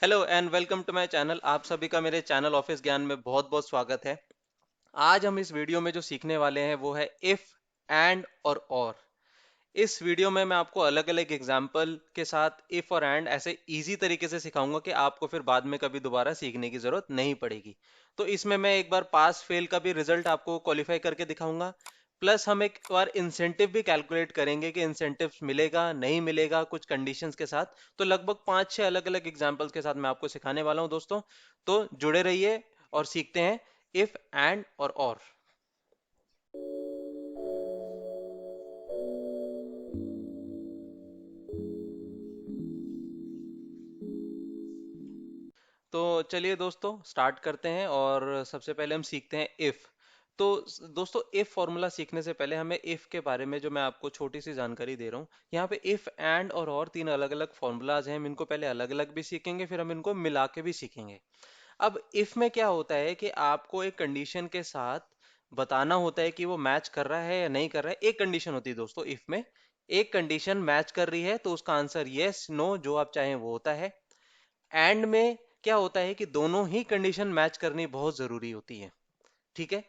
Hello and welcome to my channel. आप सभी का मेरे चैनल ऑफिस ज्ञान में बहुत बहुत स्वागत है। आज हम इस वीडियो में जो सीखने वाले हैं वो है इफ, एंड और। इस वीडियो में मैं आपको अलग अलग एग्जाम्पल के साथ इफ और एंड ऐसे इजी तरीके से सिखाऊंगा कि आपको फिर बाद में कभी दोबारा सीखने की जरूरत नहीं पड़ेगी। तो इसमें मैं एक बार पास फेल का भी रिजल्ट आपको क्वालिफाई करके दिखाऊंगा। प्लस हम एक बार इंसेंटिव भी कैलकुलेट करेंगे कि इंसेंटिव मिलेगा नहीं मिलेगा कुछ कंडीशंस के साथ। तो लगभग 5-6 अलग अलग एग्जाम्पल्स के साथ मैं आपको सिखाने वाला हूं दोस्तों। तो जुड़े रहिए और सीखते हैं इफ, एंड और। तो चलिए दोस्तों स्टार्ट करते हैं और सबसे पहले हम सीखते हैं इफ। तो दोस्तों इफ फॉर्मूला सीखने से पहले हमें इफ के बारे में जो मैं आपको छोटी सी जानकारी दे रहा हूँ, यहाँ पे इफ, एंड और तीन अलग अलग फॉर्मूलाज हैं। हम इनको पहले अलग अलग भी सीखेंगे, फिर हम इनको मिला के भी सीखेंगे। अब इफ में क्या होता है कि आपको एक कंडीशन के साथ बताना होता है कि वो मैच कर रहा है या नहीं कर रहा है। एक कंडीशन होती है दोस्तों इफ में, एक कंडीशन मैच कर रही है तो उसका आंसर यस नो जो आप चाहें वो होता है। एंड में क्या होता है कि दोनों ही कंडीशन मैच करनी बहुत जरूरी होती है, ठीक है।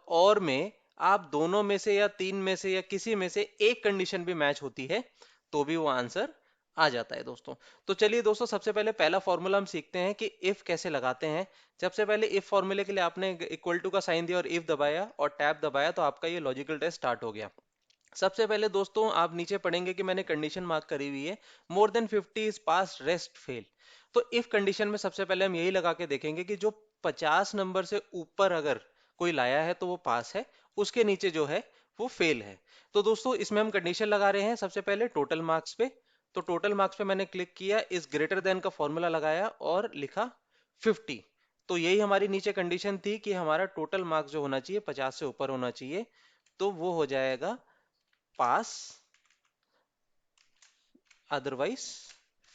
और में आप दोनों में से या तीन में से या किसी में से एक कंडीशन भी मैच होती है तो भी वो आंसर आ जाता है दोस्तों। तो चलिए दोस्तों सबसे पहले पहला फॉर्मूला हम सीखते हैं कि इफ कैसे लगाते हैं। सबसे पहले इफ फॉर्मूले के लिए आपने इक्वल टू का साइन दिया और इफ दबाया और टैब दबाया तो आपका ये लॉजिकल टेस्ट स्टार्ट हो गया। सबसे पहले दोस्तों आप नीचे पढ़ेंगे कि मैंने कंडीशन मार्क करी हुई है, more than 50 is pass rest fail. तो इफ कंडीशन में सबसे पहले हम यही लगा के देखेंगे कि जो 50 नंबर से ऊपर अगर कोई लाया है तो वो पास है, उसके नीचे जो है वो फेल है। तो दोस्तों इसमें हम कंडीशन लगा रहे हैं सबसे पहले टोटल मार्क्स पे। तो टोटल मार्क्स पे मैंने क्लिक किया, इस ग्रेटर देन का फॉर्मूला लगाया और लिखा 50। तो यही हमारी नीचे कंडीशन थी कि हमारा टोटल मार्क्स जो होना चाहिए 50 से ऊपर होना चाहिए। तो वो हो जाएगा पास, अदरवाइज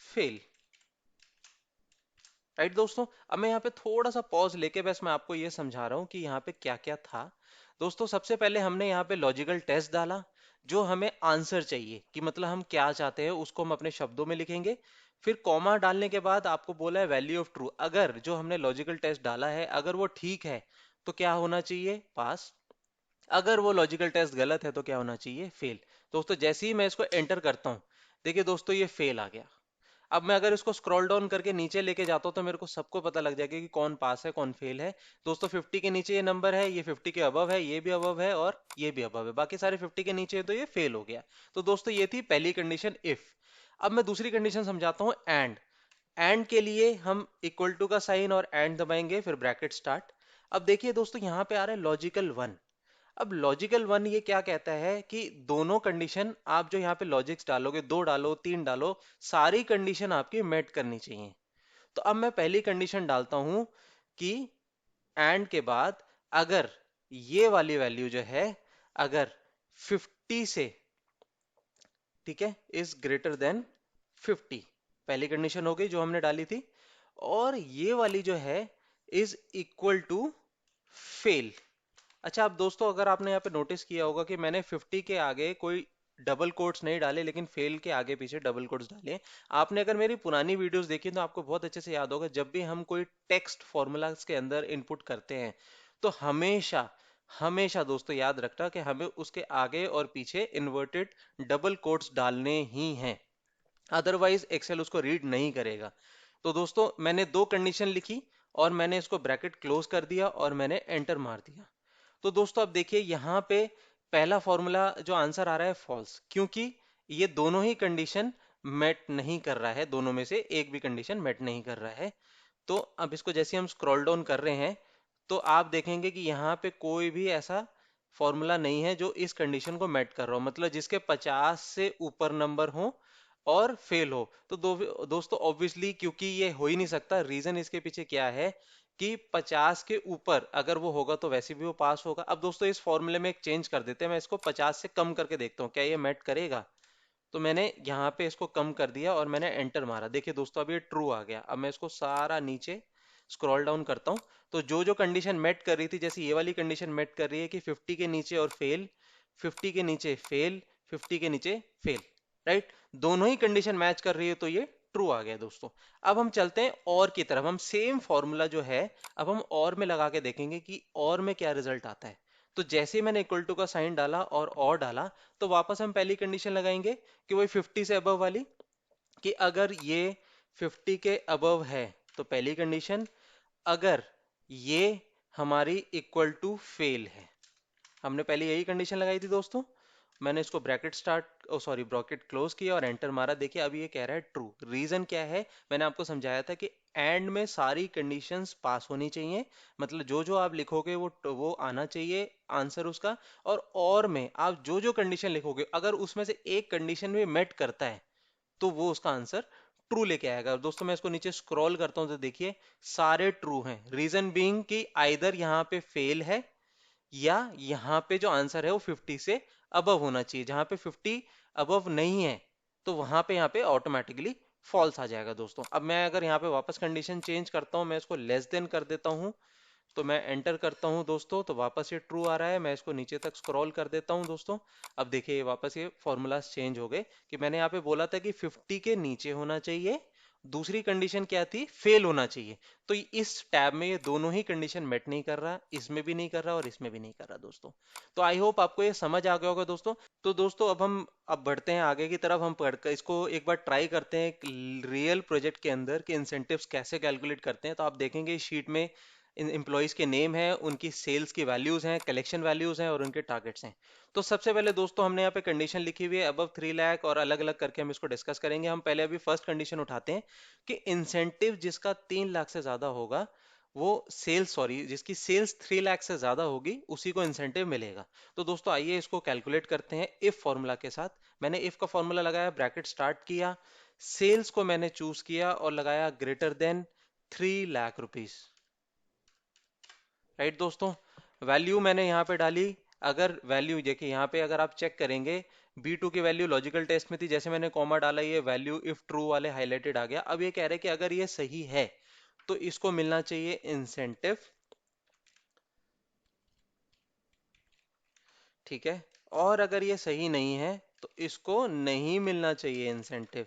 फेल। राइट दोस्तों। अब मैं यहाँ पे थोड़ा सा पॉज लेके बस मैं आपको ये समझा रहा हूँ कि यहाँ पे क्या क्या था। दोस्तों सबसे पहले हमने यहाँ पे लॉजिकल टेस्ट डाला, जो हमें आंसर चाहिए कि मतलब हम क्या चाहते हैं उसको हम अपने शब्दों में लिखेंगे। फिर कॉमा डालने के बाद आपको बोला है वैल्यू ऑफ ट्रू, अगर जो हमने लॉजिकल टेस्ट डाला है अगर वो ठीक है तो क्या होना चाहिए, पास। अगर वो लॉजिकल टेस्ट गलत है तो क्या होना चाहिए, फेल। दोस्तों जैसे ही मैं इसको एंटर करता हूँ, देखिए दोस्तों ये फेल आ गया। अब मैं अगर इसको स्क्रॉल डाउन करके नीचे लेके जाता हूँ तो मेरे को सबको पता लग जाएगा कि कौन पास है कौन फेल है। दोस्तों 50 के नीचे ये नंबर है, ये 50 के अबव है, ये भी अबव है और ये भी अबव है, बाकी सारे 50 के नीचे है तो ये फेल हो गया। तो दोस्तों ये थी पहली कंडीशन इफ। अब मैं दूसरी कंडीशन समझाता हूँ एंड। एंड के लिए हम इक्वल टू का साइन और एंड दबाएंगे फिर ब्रैकेट स्टार्ट। अब देखिए दोस्तों यहाँ पे आ रहा है लॉजिकल वन। अब लॉजिकल वन ये क्या कहता है कि दोनों कंडीशन आप जो यहाँ पे लॉजिक्स डालोगे, दो डालो तीन डालो, सारी कंडीशन आपकी मेट करनी चाहिए। तो अब मैं पहली कंडीशन डालता हूं कि एंड के बाद अगर ये वाली वैल्यू जो है, अगर 50 से, ठीक है, इज ग्रेटर देन 50, पहली कंडीशन हो गई जो हमने डाली थी। और ये वाली जो है इज इक्वल टू फेल। अच्छा अब दोस्तों अगर आपने यहाँ पे नोटिस किया होगा कि मैंने 50 के आगे कोई डबल कोट्स नहीं डाले लेकिन फेल के आगे पीछे डबल कोट्स डाले। आपने अगर मेरी पुरानी वीडियोस देखी तो आपको बहुत अच्छे से याद होगा, जब भी हम कोई टेक्स्ट फॉर्मूलाज के अंदर इनपुट करते हैं तो हमेशा हमेशा दोस्तों याद रखना कि हमें उसके आगे और पीछे इन्वर्टेड डबल कोट्स डालने ही हैं, अदरवाइज एक्सेल उसको रीड नहीं करेगा। तो दोस्तों मैंने दो कंडीशन लिखी और मैंने इसको ब्रैकेट क्लोज कर दिया और मैंने एंटर मार दिया। तो दोस्तों अब देखिए यहाँ पे पहला फॉर्मूला जो आंसर आ रहा है फॉल्स, क्योंकि ये दोनों ही कंडीशन मेट नहीं कर रहा है, दोनों में से एक भी कंडीशन मेट नहीं कर रहा है। तो अब इसको जैसे हम स्क्रॉल डाउन कर रहे हैं तो आप देखेंगे कि यहाँ पे कोई भी ऐसा फॉर्मूला नहीं है जो इस कंडीशन को मेट कर रहा हो, मतलब जिसके 50 से ऊपर नंबर हो और फेल हो। तो दोस्तों ऑब्वियसली क्योंकि ये हो ही नहीं सकता, रीजन इसके पीछे क्या है कि 50 के ऊपर अगर वो होगा तो वैसे भी वो पास होगा। अब दोस्तों इस फॉर्मूले में एक चेंज कर देते हैं, मैं इसको 50 से कम करके देखता हूँ क्या ये मैट करेगा। तो मैंने यहाँ पे इसको कम कर दिया और मैंने एंटर मारा, देखिए दोस्तों अब ये ट्रू आ गया। अब मैं इसको सारा नीचे स्क्रॉल डाउन करता हूँ तो जो जो कंडीशन मेट कर रही थी, जैसे ये वाली कंडीशन मेट कर रही है कि 50 के नीचे और फेल, 50 के नीचे फेल, 50 के नीचे फेल, राइट। दोनों ही कंडीशन मैच कर रही है तो ये ट्रू आ गया दोस्तों। अब हम चलते हैं और की तरफ, हम सेम फॉर्मूला जो है अब हम और में लगा के देखेंगे कि और में क्या रिजल्ट आता है। तो जैसे ही मैंने इक्वल टू का साइन डाला और डाला, तो वापस हम पहली कंडीशन लगाएंगे कि वही 50 से अबव वाली, कि अगर ये 50 के अबव है तो पहली कंडीशन, अगर ये हमारी इक्वल टू फेल है। हमने पहले यही कंडीशन लगाई थी दोस्तों। मैंने इसको ब्रैकेट स्टार्ट ओ सॉरी ब्रैकेट क्लोज किया और एंटर मारा। देखिए अब ये कह रहा है ट्रू। रीजन क्या है, मैंने आपको समझाया था कि एंड में सारी कंडीशंस पास होनी चाहिए, मतलब जो जो आप लिखोगे वो आना चाहिए आंसर उसका। और में आप जो जो कंडीशन लिखोगे अगर उसमें से एक कंडीशन भी मेट करता है तो वो उसका आंसर ट्रू लेके आएगा। दोस्तों मैं इसको नीचे स्क्रॉल करता हूं तो देखिए सारे ट्रू हैं। रीजन बीइंग कि आइदर यहाँ पे फेल है या यहाँ पे जो आंसर है वो 50 से अबव होना चाहिए। जहां पे 50 अबव नहीं है तो वहां पे यहाँ पे ऑटोमेटिकली फॉल्स आ जाएगा दोस्तों। अब मैं अगर यहाँ पे वापस कंडीशन चेंज करता हूँ, मैं इसको लेस देन कर देता हूँ, तो मैं एंटर करता हूं दोस्तों, तो वापस ये ट्रू आ रहा है। मैं इसको नीचे तक स्क्रॉल कर देता हूं दोस्तों। अब देखिए वापस ये फॉर्मूलाज चेंज हो गए कि मैंने यहाँ पे बोला था कि 50 के नीचे होना चाहिए, दूसरी कंडीशन क्या थी, फेल होना चाहिए। तो इस टैब में ये दोनों ही कंडीशन मेट नहीं कर रहा, इसमें भी नहीं कर रहा और इसमें भी नहीं कर रहा दोस्तों। तो आई होप आपको ये समझ आ गया होगा दोस्तों। तो दोस्तों अब बढ़ते हैं आगे की तरफ, हम पढ़कर इसको एक बार ट्राई करते हैं एक रियल प्रोजेक्ट के अंदर कि इंसेंटिव्स कैसे कैलकुलेट करते हैं। तो आप देखेंगे इस शीट में इन एम्प्लॉयज के नेम है, उनकी सेल्स की वैल्यूज हैं, कलेक्शन वैल्यूज हैं और उनके टारगेट्स हैं। तो सबसे पहले दोस्तों हमने यहाँ पे कंडीशन लिखी हुई है अबव 3 लाख और अलग अलग करके हम इसको डिस्कस करेंगे। हम पहले अभी फर्स्ट कंडीशन उठाते हैं कि इंसेंटिव जिसका 3 लाख से ज्यादा होगा वो जिसकी सेल्स 3 लाख से ज्यादा होगी उसी को इंसेंटिव मिलेगा। तो दोस्तों आइए इसको कैलकुलेट करते हैं इफ फॉर्मूला के साथ। मैंने इफ का फॉर्मूला लगाया, ब्रैकेट स्टार्ट किया, सेल्स को मैंने चूज किया और लगाया greater than 3 lakh rupees. Right दोस्तों, वैल्यू मैंने यहाँ पे डाली। अगर वैल्यू देखिए यहाँ पे अगर आप चेक करेंगे B2 की वैल्यू लॉजिकल टेस्ट में थी, जैसे मैंने कॉमा डाला ये वैल्यू इफ ट्रू वाले हाईलाइटेड आ गया। अब ये कह रहे हैं कि अगर ये सही है तो इसको मिलना चाहिए इंसेंटिव, ठीक है, और अगर ये सही नहीं है तो इसको नहीं मिलना चाहिए इंसेंटिव।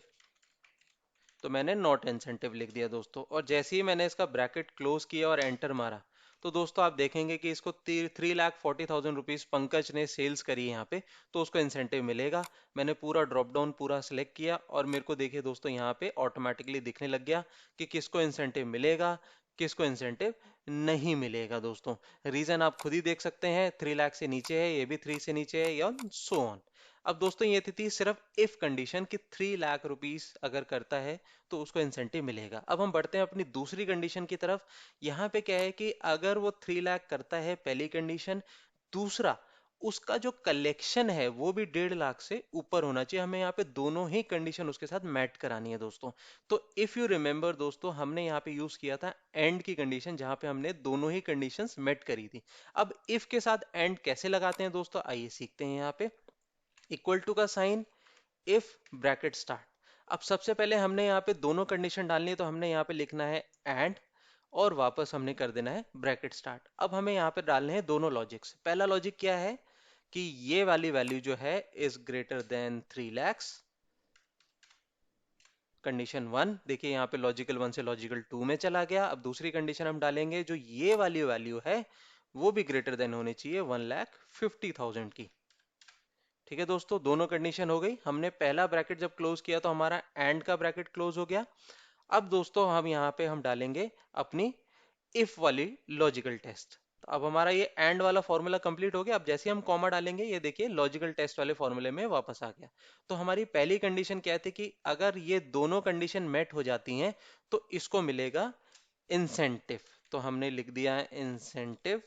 तो मैंने नॉट इंसेंटिव लिख दिया दोस्तों। और जैसे ही मैंने इसका ब्रैकेट क्लोज किया और एंटर मारा तो दोस्तों आप देखेंगे कि इसको 3,40,000 रुपीज पंकज ने सेल्स करी है यहाँ पे, तो उसको इंसेंटिव मिलेगा। मैंने पूरा ड्रॉप डाउन पूरा सिलेक्ट किया और मेरे को देखिए दोस्तों यहाँ पे ऑटोमेटिकली दिखने लग गया कि किसको इंसेंटिव मिलेगा किसको इंसेंटिव नहीं मिलेगा दोस्तों। रीजन आप खुद ही देख सकते हैं, 3 लाख से नीचे है, ये भी 3 से नीचे है, या सो ऑन। अब दोस्तों ये थी सिर्फ इफ कंडीशन कि 3 लाख रुपीस अगर करता है तो उसको इंसेंटिव मिलेगा। अब हम बढ़ते हैं अपनी दूसरी कंडीशन की तरफ। यहाँ पे क्या है कि अगर वो 3 लाख करता है पहली कंडीशन, दूसरा उसका जो कलेक्शन है वो भी 1.5 लाख से ऊपर होना चाहिए। हमें यहाँ पे दोनों ही कंडीशन उसके साथ मैच करानी है दोस्तों। तो इफ यू रिमेंबर दोस्तों हमने यहाँ पे यूज किया था एंड की कंडीशन, जहां पे हमने दोनों ही कंडीशंस मेट करी थी। अब इफ के साथ एंड कैसे लगाते हैं दोस्तों, आइए सीखते हैं। यहाँ पे इक्वल टू का साइन, इफ ब्रैकेट स्टार्ट। अब सबसे पहले हमने यहाँ पे दोनों कंडीशन डालनी है, तो हमने यहाँ पे लिखना है एंड और वापस हमने कर देना है ब्रैकेट स्टार्ट। अब हमें यहाँ पे डालने हैं दोनों लॉजिक्स। पहला लॉजिक क्या है कि ये वाली वैल्यू जो है is greater than 3 lakhs। Condition 1 देखिए यहाँ पे लॉजिकल 1 से लॉजिकल 2 में चला गया। अब दूसरी कंडीशन हम डालेंगे जो ये वाली वैल्यू है वो भी ग्रेटर देन होनी चाहिए 1,50,000 की। ठीक है दोस्तों, दोनों कंडीशन हो गई। हमने पहला ब्रैकेट जब क्लोज किया तो हमारा एंड का ब्रैकेट क्लोज हो गया। अब दोस्तों हम यहाँ पे हम डालेंगे अपनी इफ वाली लॉजिकल टेस्ट। तो अब हमारा ये एंड वाला फॉर्मूला कंप्लीट हो गया। अब जैसे हम कॉमा डालेंगे ये देखिए लॉजिकल टेस्ट वाले फॉर्मूले में वापस आ गया। तो हमारी पहली कंडीशन क्या थी कि अगर ये दोनों कंडीशन मेट हो जाती हैं तो इसको मिलेगा इंसेंटिव। तो हमने लिख दिया है इंसेंटिव।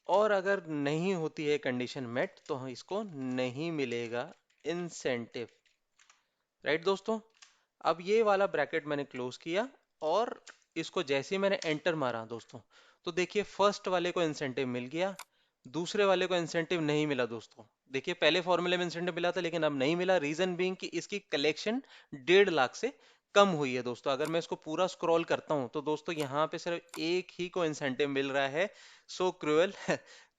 और अगर नहीं होती है कंडीशन मेट तो इसको नहीं मिलेगा इंसेंटिव। राइट दोस्तों, अब ये वाला ब्रैकेट मैंने क्लोज किया और इसको जैसे ही मैंने एंटर मारा दोस्तों, तो देखिए फर्स्ट वाले को इंसेंटिव मिल गया, दूसरे वाले को इंसेंटिव नहीं मिला दोस्तों। देखिए पहले फॉर्मूले में इंसेंटिव मिला था लेकिन अब नहीं मिला। रीजन बीइंग कि इसकी कलेक्शन 1.5 लाख से कम हुई है दोस्तों। अगर मैं इसको पूरा स्क्रॉल करता हूं तो दोस्तों यहाँ पे सिर्फ एक ही को इंसेंटिव मिल रहा है। सो क्रूअल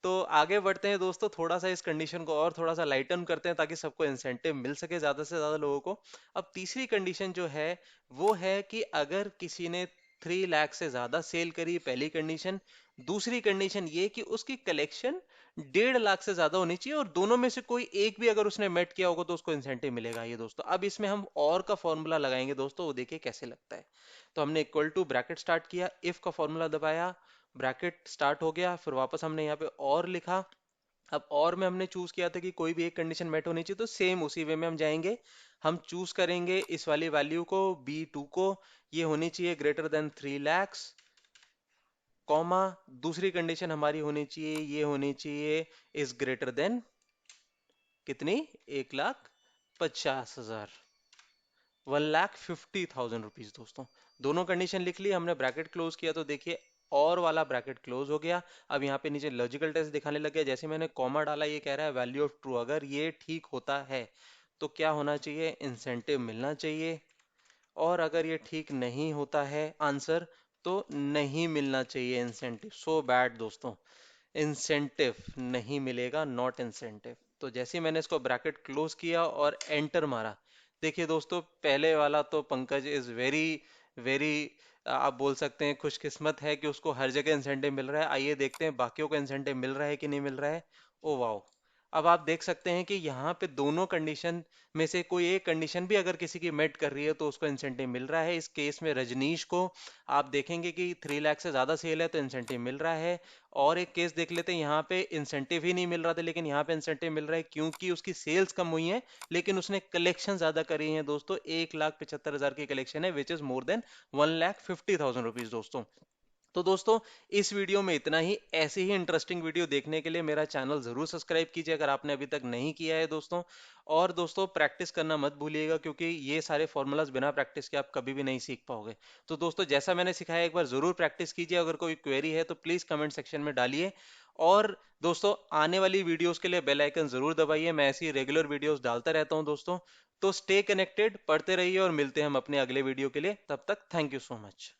तो आगे बढ़ते हैं दोस्तों, थोड़ा सा इस कंडीशन को और थोड़ा सा लाइटन करते हैं ताकि सबको इंसेंटिव मिल सके ज्यादा से ज्यादा लोगों को। अब तीसरी कंडीशन जो है वो है कि अगर किसी ने 3 लाख से ज्यादा सेल करी, पहली कंडीशन। दूसरी कंडीशन ये कि उसकी कलेक्शन 1.5 लाख से ज्यादा होनी चाहिए, और दोनों में से कोई एक भी अगर उसने मेट किया होगा तो उसको इंसेंटिव मिलेगा। ये दोस्तों अब इसमें हम और का फॉर्मूला लगाएंगे दोस्तों, वो देखिए कैसे लगता है। तो हमने इक्वल टू ब्रैकेट स्टार्ट किया, इफ का फॉर्मूला दबाया, ब्रैकेट स्टार्ट हो गया, फिर वापस हमने यहाँ पे और लिखा। अब और में हमने चूज किया था कि कोई भी एक कंडीशन मेट होनी चाहिए, तो सेम उसी वे में हम जाएंगे। हम चूज करेंगे इस वाली वैल्यू को, B2 को, ये होनी चाहिए ग्रेटर देन 3 lakhs, कॉमा, दूसरी कंडीशन हमारी होनी चाहिए, ये होनी चाहिए इज ग्रेटर देन कितनी, 1,50,000, 1,50,000 रुपीज दोस्तों। दोनों कंडीशन लिख ली हमने, ब्रैकेट क्लोज किया, तो देखिए और वाला ब्रैकेट क्लोज हो गया। अब यहाँ पे नीचे लॉजिकल टेस्ट दिखाने लग गया, जैसे मैंने कॉमा डाला ये कह रहा है वैल्यू ऑफ ट्रू, अगर ये ठीक होता है तो क्या होना चाहिए, इंसेंटिव मिलना चाहिए। और अगर ये ठीक नहीं होता है आंसर, तो नहीं मिलना चाहिए इंसेंटिव। सो बैड दोस्तों, इंसेंटिव नहीं मिलेगा, नॉट इंसेंटिव। तो जैसे ही मैंने इसको ब्रैकेट क्लोज किया और एंटर मारा, देखिए दोस्तों पहले वाला तो पंकज इज वेरी वेरी, आप बोल सकते हैं खुशकिस्मत है कि उसको हर जगह इंसेंटिव मिल रहा है। आइए देखते हैं बाकियों को इंसेंटिव मिल रहा है कि नहीं मिल रहा है। ओ वाओ, अब आप देख सकते हैं कि यहाँ पे दोनों कंडीशन में से कोई एक कंडीशन भी अगर किसी की मेट कर रही है तो उसको इंसेंटिव मिल रहा है। इस केस में रजनीश को आप देखेंगे कि 3 लाख से ज्यादा सेल है तो इंसेंटिव मिल रहा है। और एक केस देख लेते हैं, यहाँ पे इंसेंटिव ही नहीं मिल रहा था लेकिन यहाँ पे इंसेंटिव मिल रहा है क्योंकि उसकी सेल्स कम हुई है लेकिन उसने कलेक्शन ज्यादा करी है दोस्तों। 1,75,000 की कलेक्शन है, which is more than 1,50,000 rupees दोस्तों। तो दोस्तों इस वीडियो में इतना ही। ऐसे ही इंटरेस्टिंग वीडियो देखने के लिए मेरा चैनल जरूर सब्सक्राइब कीजिए अगर आपने अभी तक नहीं किया है दोस्तों। और दोस्तों प्रैक्टिस करना मत भूलिएगा क्योंकि ये सारे फॉर्मूलाज बिना प्रैक्टिस के आप कभी भी नहीं सीख पाओगे। तो दोस्तों जैसा मैंने सिखाया एक बार जरूर प्रैक्टिस कीजिए। अगर कोई क्वेरी है तो प्लीज कमेंट सेक्शन में डालिए। और दोस्तों आने वाली वीडियोस के लिए बेल आइकन जरूर दबाइए, मैं ऐसी रेगुलर वीडियोस डालता रहता हूं दोस्तों। तो स्टे कनेक्टेड, पढ़ते रहिए और मिलते हैं हम अपने अगले वीडियो के लिए। तब तक थैंक यू सो मच।